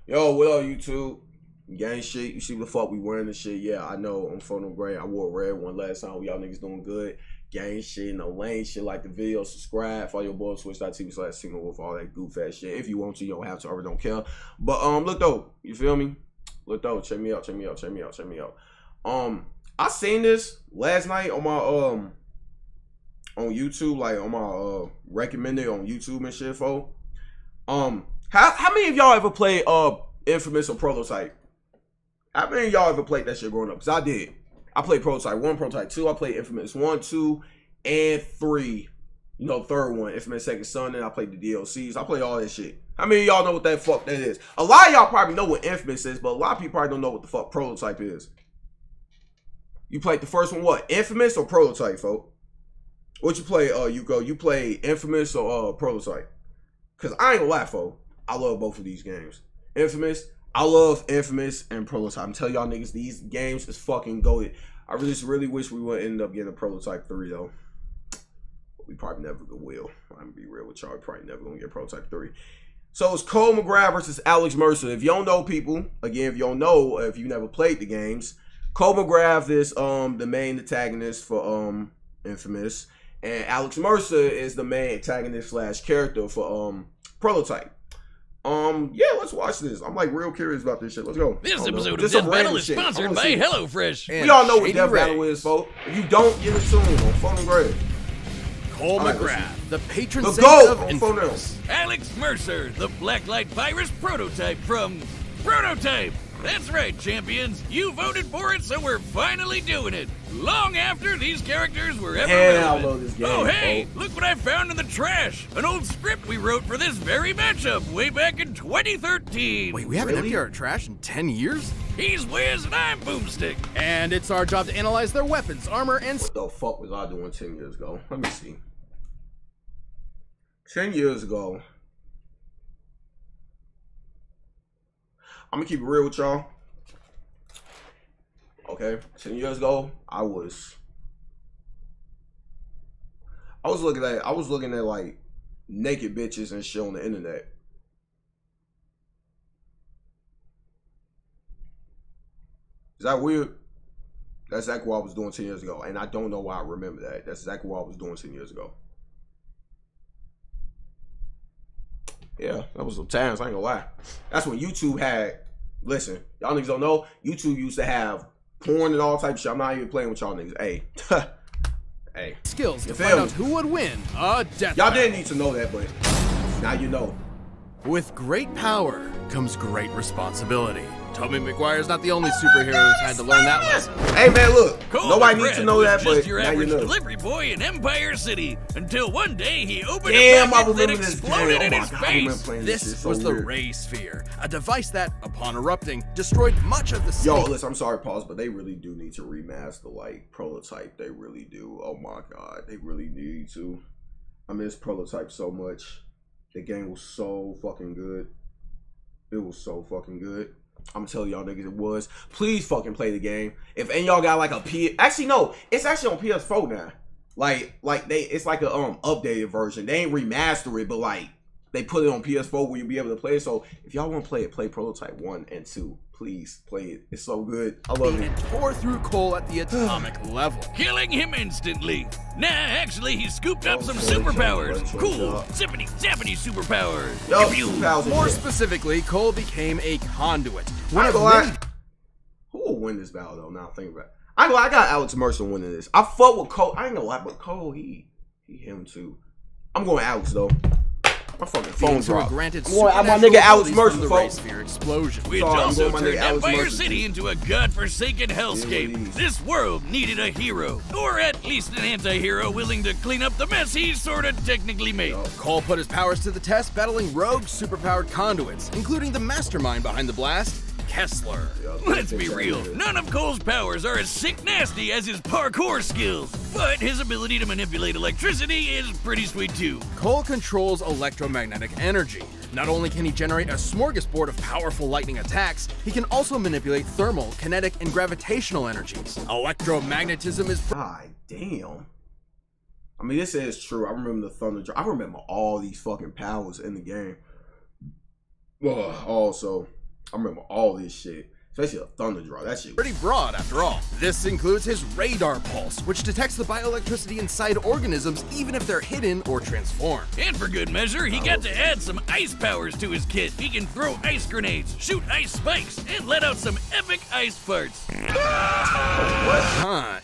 Yo, what up, YouTube? Gang shit. You see what the fuck we wearing this shit? Yeah, I know. I'm photo gray. I wore a red one last time. Y'all niggas doing good. Gang shit, no lane shit. Like the video, subscribe, follow your boy, twitch.tv/Tynowolf, all that goof ass shit. If you want to, you don't have to. I really don't care. But look though, you feel me? Look though, check me out. I seen this last night on my on YouTube, like on my recommended on YouTube and shit, folks. How many of y'all ever played Infamous or Prototype? How many of y'all ever played that shit growing up? Because I did. I played Prototype 1, Prototype 2. I played Infamous 1, 2, and 3. You know, third one, Infamous Second Son. And I played the DLCs. I played all that shit. How many of y'all know what that fuck that is? A lot of y'all probably know what Infamous is, but a lot of people probably don't know what the fuck Prototype is. You played the first one, what? Infamous or Prototype, folks? What you play, Yuko? You play Infamous or Prototype? Because I ain't gonna lie, folks. I love both of these games. Infamous, I love Infamous and Prototype. I'm telling y'all niggas, these games is fucking goated. I just really wish we would end up getting a Prototype 3 though. But we probably never will. I'm gonna be real with y'all. Probably never gonna get Prototype 3. So it's Cole Macgrath versus Alex Mercer. If you don't know, people, again, if you don't know, if you never played the games, Cole Macgrath is the main antagonist for Infamous, and Alex Mercer is the main antagonist slash character for Prototype. Yeah, let's watch this. I'm like real curious about this shit. Let's go. This episode of Death Battle is sponsored by HelloFresh. We all know what Death Battle is, folks. If you don't, give it to him on Phone and Grave. Cole Macgrath, the patron saint of Infamous. Alex Mercer, the Blacklight Virus prototype from Prototype. That's right, champions. You voted for it, so we're finally doing it. Long after these characters were ever relevant. Oh, hey, look what I found in the trash. An old script we wrote for this very matchup way back in 2013. Wait, we haven't emptied our trash in 10 years? He's Wiz and I'm Boomstick. And it's our job to analyze their weapons, armor, and... What the fuck was I doing 10 years ago? Let me see. 10 years ago. I'm gonna keep it real with y'all. Okay, 10 years ago, I was looking at like naked bitches and shit on the internet. Is that weird? That's exactly what I was doing 10 years ago, and I don't know why I remember that. That's exactly what I was doing 10 years ago. Yeah, that was some times, I ain't gonna lie. That's when YouTube had, listen, y'all niggas don't know, YouTube used to have porn and all type of shit. I'm not even playing with y'all niggas. Hey. Hey. Skills to find out who would win a death battle. Y'all didn't need to know that, but now you know. With great power comes great responsibility. Tobey Maguire's not the only superhero who's had to learn that lesson. Hey man, look, Cole nobody needs to know that, but just your now average you know. delivery boy in Empire City until one day he opened a package that exploded in his face. This was the Ray Sphere, a device that, upon erupting, destroyed much of the city. Yo, listen, I'm sorry, pause, but they really do need to remaster like Prototype. They really do. Oh my god, they really need to. I miss Prototype so much. The game was so fucking good. It was so fucking good. I'm telling y'all niggas it was. Please fucking play the game. If any y'all got like a actually no, it's actually on PS4 now. Like it's like a updated version. They ain't remaster it, but like they put it on PS4 where you'll be able to play it. So if y'all want to play it, play Prototype 1 and 2. Please play it. It's so good. I love it. And tore through Cole at the atomic level, killing him instantly. Nah, actually, he scooped up some superpowers. Cool, zippity zappity superpowers. Yo, more specifically, Cole became a conduit. Who will win this battle though? Now think about it. I got Alex Mercer winning this. I fuck with Cole. I ain't gonna lie, but Cole, he him too. I'm going Alex though. My fucking phone dropped. I'm my nigga Alex Mercer, folks. Explosion. Which also turned Empire City into a godforsaken hellscape. This world needed a hero, or at least an anti-hero willing to clean up the mess he sorta technically made. Cole put his powers to the test, battling rogue superpowered conduits, including the mastermind behind the blast, Kessler. Let's be real, none of Cole's powers are as sick nasty as his parkour skills, but his ability to manipulate electricity is pretty sweet too. Cole controls electromagnetic energy. Not only can he generate a smorgasbord of powerful lightning attacks, he can also manipulate thermal, kinetic, and gravitational energies. Electromagnetism is... God damn. I mean, this is true. I remember the Thunder Drive. I remember all these fucking powers in the game. Also... I remember all this shit. Especially a thunder draw. That shit was pretty broad after all. This includes his radar pulse, which detects the bioelectricity inside organisms even if they're hidden or transformed. And for good measure, he got to add some ice powers to his kit. He can throw ice grenades, shoot ice spikes, and let out some epic ice farts.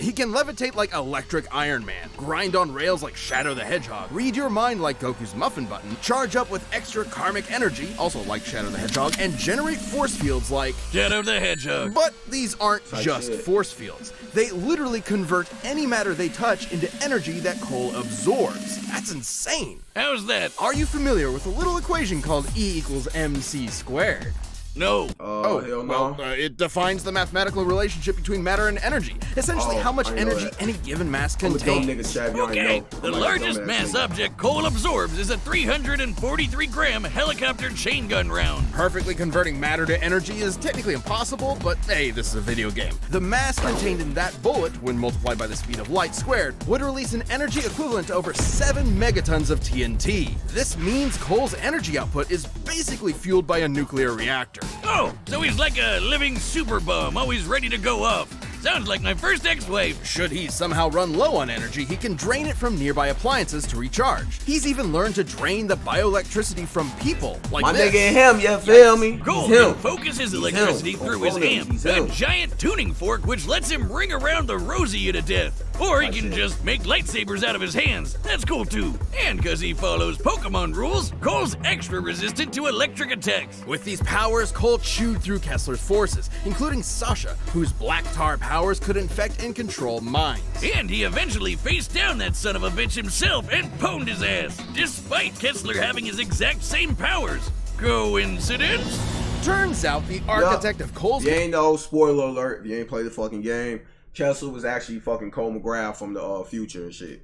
He can levitate like Electric Iron Man, grind on rails like Shadow the Hedgehog, read your mind like Goku's muffin button, charge up with extra karmic energy, also like Shadow the Hedgehog, and generate force fields like Shadow the Hedgehog. But these aren't just force fields. They literally convert any matter they touch into energy that Cole absorbs. That's insane. How's that? Are you familiar with a little equation called E equals MC squared? No. hell no. Well, it defines the mathematical relationship between matter and energy. Essentially, how much energy any given mass contains. Okay, the largest mass object Cole absorbs is a 343-gram helicopter chain gun round. Perfectly converting matter to energy is technically impossible, but hey, this is a video game. The mass contained in that bullet, when multiplied by the speed of light squared, would release an energy equivalent to over 7 megatons of TNT. This means Cole's energy output is basically fueled by a nuclear reactor. Oh, so he's like a living super bomb, always ready to go off. Sounds like my first ex-wife. Should he somehow run low on energy, he can drain it from nearby appliances to recharge. He's even learned to drain the bioelectricity from people, like my this. nigga him, you feel me? Cole can focus his electricity through his amp, a giant tuning fork which lets him ring around the Rosia to death. Or he can just make lightsabers out of his hands. That's cool too. And because he follows Pokemon rules, Cole's extra resistant to electric attacks. With these powers, Cole chewed through Kessler's forces, including Sasha, whose black tar powers could infect and control minds. And he eventually faced down that son of a bitch himself and pwned his ass, despite Kessler having his exact same powers. Coincidence? Turns out the architect of Cole's... You ain't no spoiler alert if you ain't played the fucking game. Kessler was actually fucking Cole Macgrath from the future and shit.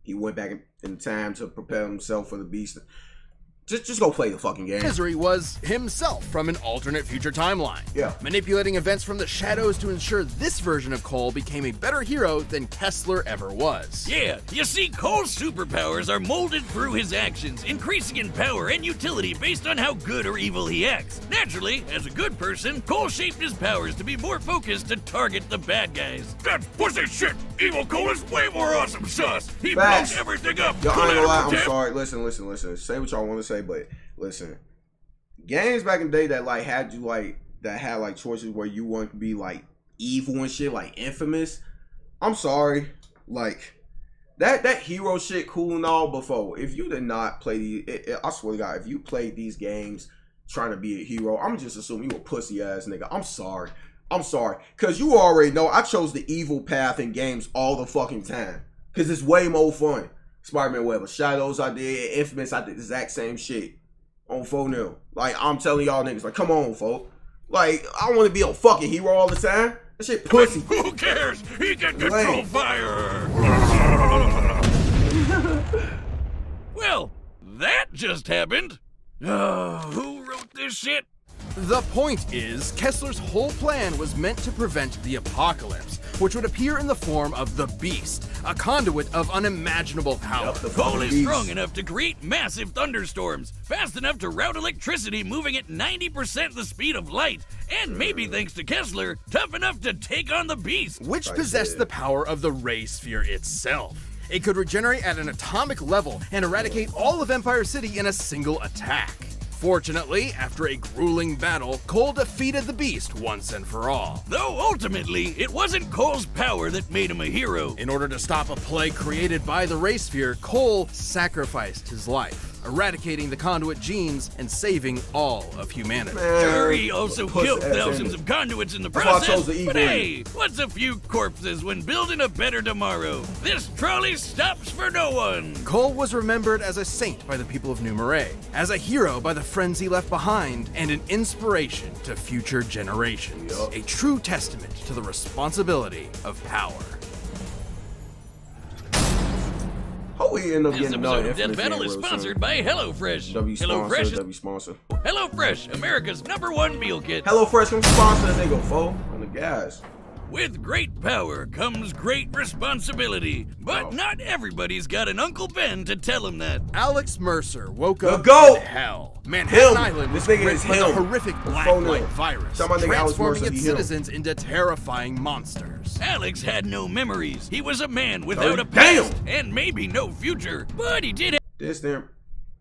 He went back in time to prepare himself for the beast. Just go play the fucking game. Misery was himself from an alternate future timeline. Yeah. Manipulating events from the shadows to ensure this version of Cole became a better hero than Kessler ever was. Yeah, you see, Cole's superpowers are molded through his actions, increasing in power and utility based on how good or evil he acts. Naturally, as a good person, Cole shaped his powers to be more focused to target the bad guys. That's pussy shit! Evil Cole is way more awesome, sus! He blows everything up! Yo, I ain't gonna lie, I'm sorry. Listen. Say what y'all want to say. But listen, games back in the day that like had you like that had like choices where you want to be like evil and shit, like Infamous. I'm sorry, like that hero shit cool and all. Before, if you did not play these, I swear to God, if you played these games trying to be a hero, I'm just assuming you a pussy ass nigga. I'm sorry, cause you already know I chose the evil path in games all the fucking time, cause it's way more fun. Spider-Man Web of Shadows I did, Infamous I did the exact same shit on 4-0. Like, I'm telling y'all niggas, like, come on, folk. Like, I don't want to be a fucking hero all the time. That shit pussy. Who cares? He can control fire. Well, that just happened. Who wrote this shit? The point is, Kessler's whole plan was meant to prevent the apocalypse, which would appear in the form of the Beast, a conduit of unimaginable power. Cole is strong enough to create massive thunderstorms, fast enough to route electricity moving at 90% the speed of light, and maybe thanks to Kessler, tough enough to take on the Beast. Which possessed the power of the Ray Sphere itself. It could regenerate at an atomic level and eradicate all of Empire City in a single attack. Fortunately, after a grueling battle, Cole defeated the Beast once and for all. Though ultimately, it wasn't Cole's power that made him a hero. In order to stop a plague created by the Ray Sphere, Cole sacrificed his life, eradicating the conduit genes and saving all of humanity. Sure, he also killed thousands of conduits in the process, but hey, what's a few corpses when building a better tomorrow? This trolley stops for no one. Cole was remembered as a saint by the people of New Marais, as a hero by the friends he left behind, and an inspiration to future generations. A true testament to the responsibility of power. How we end up This getting episode of Death Battle is sponsored by HelloFresh. W sponsor. HelloFresh, America's #1 meal kit. HelloFresh can sponsor that nigga, fo. On the gas. With great power comes great responsibility, but not everybody's got an Uncle Ben to tell him that. Alex Mercer woke up GOAT. in hell. Manhattan Island was This nigga gripped is by the him. horrific black phone light him. virus, Tell my nigga Alex transforming Mercer, its he him. citizens into terrifying monsters. Alex had no memories. He was a man without a damn. past and maybe no future, but he did have Distant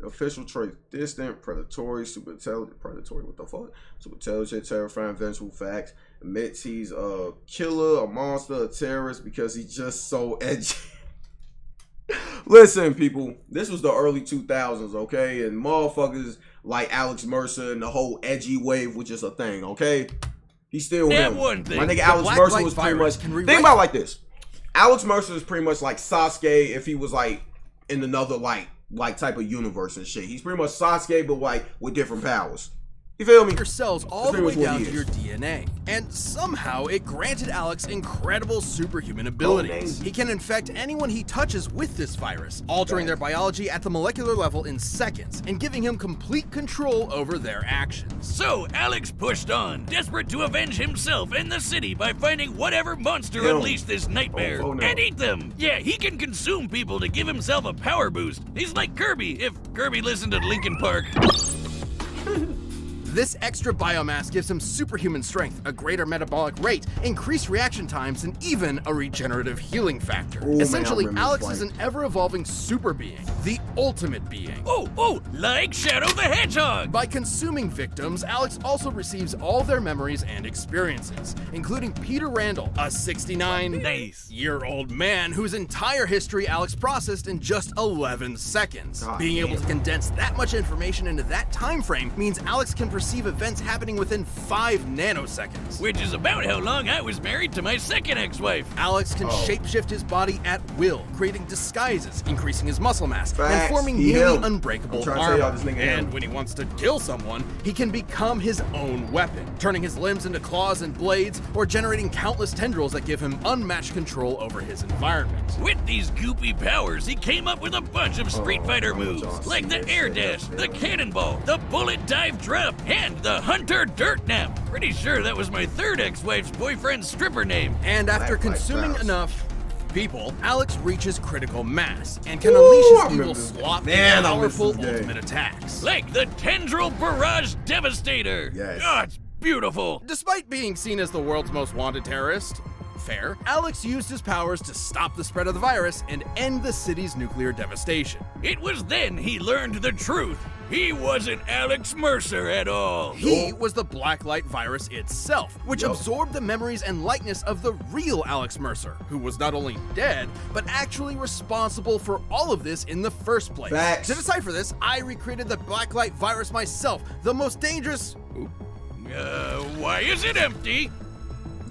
official traits: distant, predatory, super intelligent, predatory. What the fuck? Super intelligent, terrifying, vengeful. Facts. Admits he's a killer, a monster, a terrorist because he's just so edgy. Listen, people, this was the early 2000s, okay, and motherfuckers like Alex Mercer and the whole edgy wave was just a thing, okay. He's still him. one thing. My nigga The Alex black Mercer light was pretty virus much. can rewrite- Think about it like this: Alex Mercer is pretty much like Sasuke if he was like in another like type of universe and shit. He's pretty much Sasuke, but like with different powers. You feel me? Your cells all That's the way pretty much what down he to is. your DNA. And somehow it granted Alex incredible superhuman abilities. man. He can infect anyone he touches with this virus, altering their biology at the molecular level in seconds, and giving him complete control over their actions. So Alex pushed on, desperate to avenge himself and the city by finding whatever monster Him. unleashed this nightmare Oh, no. and eat them. Yeah, he can consume people to give himself a power boost. He's like Kirby, if Kirby listened to Linkin Park. This extra biomass gives him superhuman strength, a greater metabolic rate, increased reaction times, and even a regenerative healing factor. Ooh, man, Essentially, I remember Alex this is an ever-evolving super being, the ultimate being. Oh, like Shadow the Hedgehog. By consuming victims, Alex also receives all their memories and experiences, including Peter Randall, a 69-year-old man whose entire history Alex processed in just 11 seconds. God Being able damn. to condense that much information into that time frame means Alex can perceive events happening within 5 nanoseconds. Which is about how long I was married to my second ex-wife. Alex can shapeshift his body at will, creating disguises, increasing his muscle mass, and Facts. forming He nearly him. unbreakable I'm trying to tell y'all armor. this nigga him. And when he wants to kill someone, he can become his own weapon, turning his limbs into claws and blades, or generating countless tendrils that give him unmatched control over his environment. With these goopy powers, he came up with a bunch of Street Fighter moves, like the air dash, the cannonball, the bullet dive drop, and the hunter dirt nap. Pretty sure that was my third ex-wife's boyfriend's stripper name. And after Black Light consuming Virus. enough people, Alex reaches critical mass and can Ooh, unleash I his remember evil this game. slop Man, and I miss powerful this game. ultimate attacks. Like the Tendril Barrage Devastator. Yes. Oh, it's beautiful. Despite being seen as the world's most wanted terrorist, fair, Alex used his powers to stop the spread of the virus and end the city's nuclear devastation. It was then he learned the truth. He wasn't Alex Mercer at all. He was the black light virus itself, which Yo. absorbed the memories and likeness of the real Alex Mercer, who was not only dead, but actually responsible for all of this in the first place. Facts. To decipher this, I recreated the black light virus myself, the most dangerous... Oop, Why is it empty?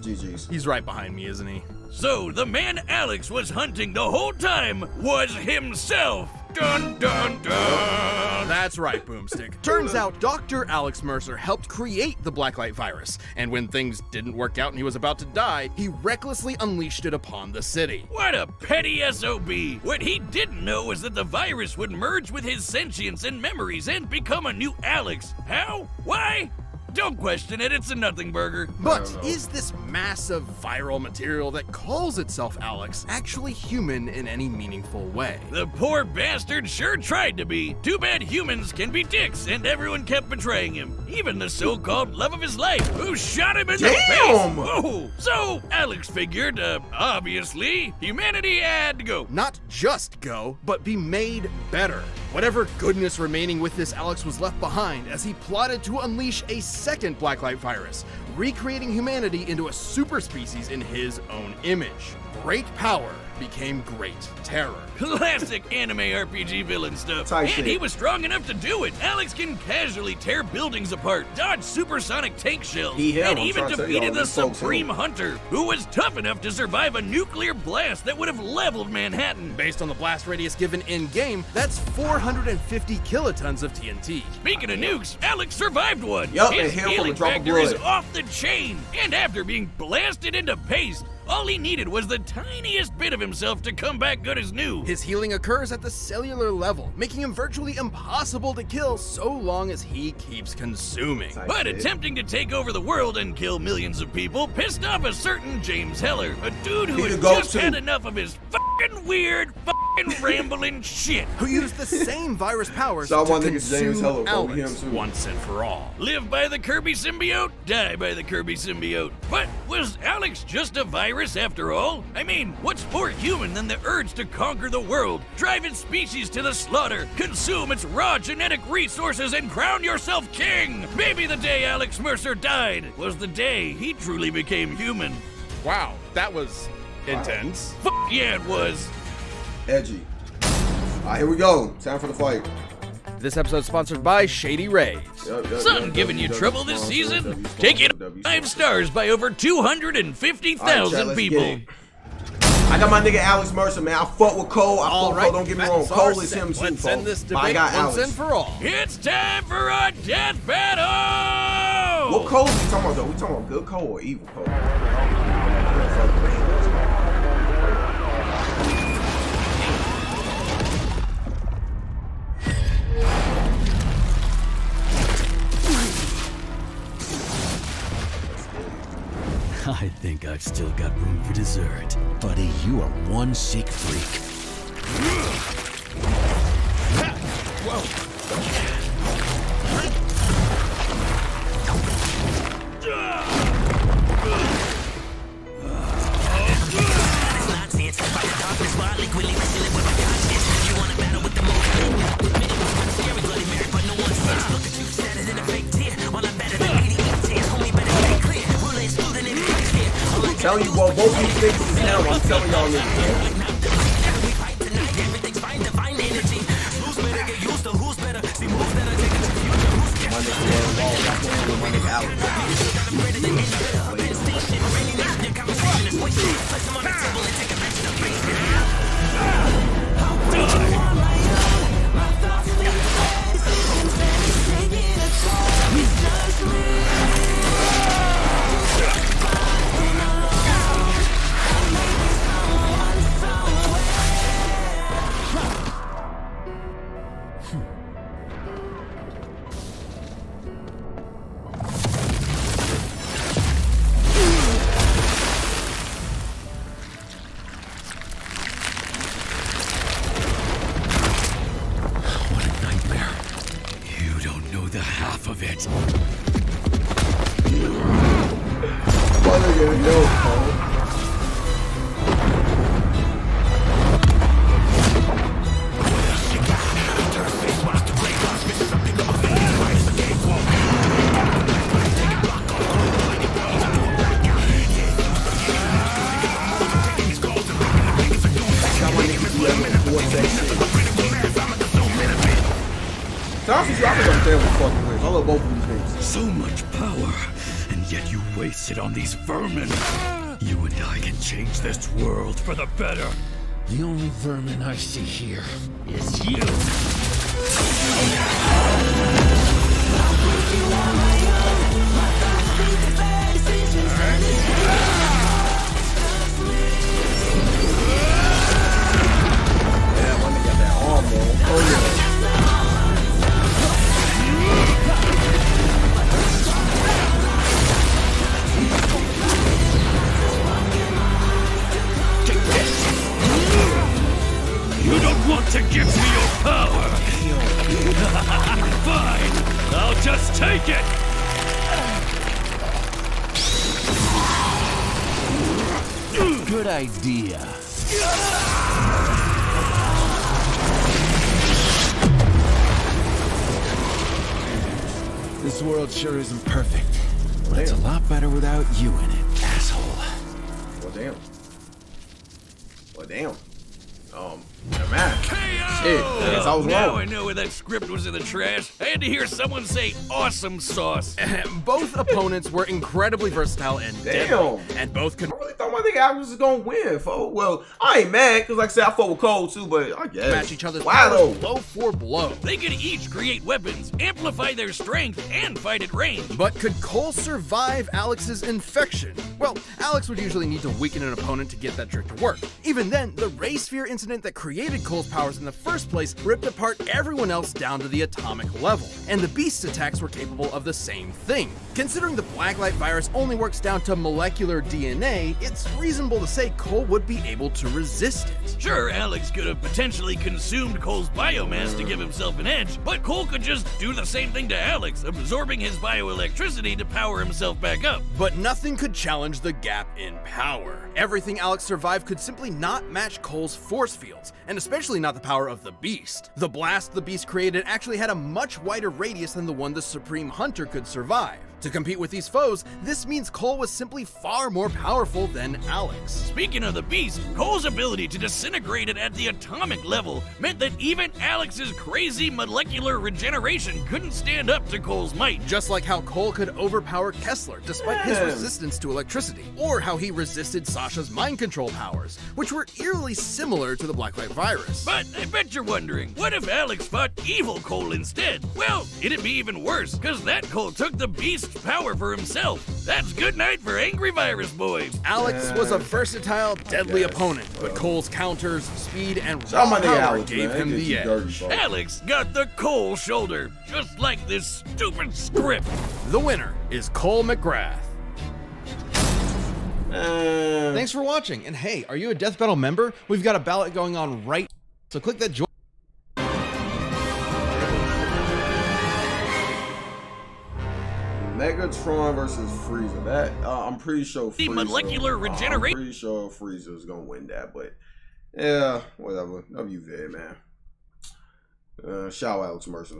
GG's. he's right behind me, isn't he? So the man Alex was hunting the whole time was himself. Dun dun dun. That's right, Boomstick. Turns out Dr. Alex Mercer helped create the blacklight virus, and when things didn't work out and he was about to die, he recklessly unleashed it upon the city. What a petty SOB. What he didn't know was that the virus would merge with his sentience and memories and become a new Alex. How? Why? Don't question it, it's a nothing burger. But know. is this mass of viral material that calls itself Alex actually human in any meaningful way? The poor bastard sure tried to be. Too bad humans can be dicks, and everyone kept betraying him. Even the so-called love of his life, who shot him in the face. Damn! Whoa. So Alex figured, obviously, humanity had to go. Not just go, but be made better. Whatever goodness remaining with this Alex was left behind as he plotted to unleash a second blacklight virus, recreating humanity into a super species in his own image. Great power became great terror. Classic anime RPG villain stuff. Tight And shit. he was strong enough to do it. Alex can casually tear buildings apart, dodge supersonic tank shells, He him, and I'm even trying to tell defeated y'all, the these folks Supreme him. Hunter, who was tough enough to survive a nuclear blast that would have leveled Manhattan. Based on the blast radius given in-game, that's 450 kilotons of TNT. Speaking of nukes, Alex survived one. Yup, His and healed from a healing drop of factor is blood. off the chain. And after being blasted into paste, All he needed was the tiniest bit of himself to come back good as new. His healing occurs at the cellular level, making him virtually impossible to kill so long as he keeps consuming. But attempting to take over the world and kill millions of people pissed off a certain James Heller, a dude who had just had enough of his fucking weird, fucking rambling shit. Who used the same virus powers So to consume Alex once and for all. Live by the Kirby symbiote, die by the Kirby symbiote. But was Alex just a virus after all? I mean, what's more human than the urge to conquer the world, drive its species to the slaughter, consume its raw genetic resources, and crown yourself king? Maybe the day Alex Mercer died was the day he truly became human. Wow, that was intense. Fuck yeah, it was. Edgy. Alright, here we go. Time for the fight. This episode is sponsored by Shady Rays. Something giving you trouble this season? Take it 5 stars by over 250,000 people. I got my nigga Alex Mercer, man. I fuck with Cole. I fuck with Cole. Don't get me wrong. Cole is him too, Let's end this but I debate got once Alex. and for all. It's time for a death battle! What Cole we talking about though? We talking about good Cole or evil Cole? I think I've still got room for dessert. Buddy, you are one sick freak. Telling you, well, both these things is hell. I'm telling y'all niggas. My nigga So much power, and yet you waste it on these vermin. You and I can change this world for the better. The only vermin I see here is you. Yeah, my nigga got that arm, bro. Oh, yeah. You don't want to give me your power! Fine! I'll just take it! Good idea. This world sure isn't perfect, but it's a lot better without you in it, asshole. Well, damn. Well, damn. Man. Shit, I guess I was Now wrong. I know where that script was in the trash. I had to hear someone say awesome sauce. Both opponents were incredibly versatile and deadly, and both could I really thought my nigga Alex was gonna win, folks. Well, I ain't mad, because like I said, I fought with Cole too, but I guess. match each other's Wow, powers though. blow for blow. They could each create weapons, amplify their strength, and fight at range. But could Cole survive Alex's infection? Well, Alex would usually need to weaken an opponent to get that trick to work. Even then, the Ray Sphere incident that created Cole's powers in the first place ripped apart everyone else down to the atomic level, and the Beast's attacks were capable of the same thing. Considering the Blacklight virus only works down to molecular DNA, it's reasonable to say Cole would be able to resist it. Sure, Alex could have potentially consumed Cole's biomass to give himself an edge, but Cole could just do the same thing to Alex, absorbing his bioelectricity to power himself back up. But nothing could challenge the gap in power. Everything Alex survived could simply not match Cole's force fields, and especially not the power of the Beast. The blast the Beast created actually had a much wider radius than the one the Supreme Hunter could survive. To compete with these foes, this means Cole was simply far more powerful than Alex. Speaking of the Beast, Cole's ability to disintegrate it at the atomic level meant that even Alex's crazy molecular regeneration couldn't stand up to Cole's might. Just like how Cole could overpower Kessler despite his resistance to electricity, or how he resisted Sasha's mind control powers, which were eerily similar to the Blacklight virus. But I bet you're wondering, what if Alex fought evil Cole instead? Well, it'd be even worse, because that Cole took the Beast's power for himself. That's good night for Angry Virus Boy. Alex was a versatile, deadly opponent, but Cole's counters, speed, and Shout out raw my nigga power Alex, gave man. him He the gets you dirty, edge. folks. Alex got the Cole shoulder, just like this stupid script. The winner is Cole Macgrath. Thanks for watching, and hey, are you a Death Battle member? We've got a ballot going on right now, so click that join. Megatron versus Frieza. That I'm pretty sure Frieza. The molecular regenerate. I'm pretty sure Frieza is gonna win that, but yeah, whatever. Love you, Vid, man. Shout out to Mercer.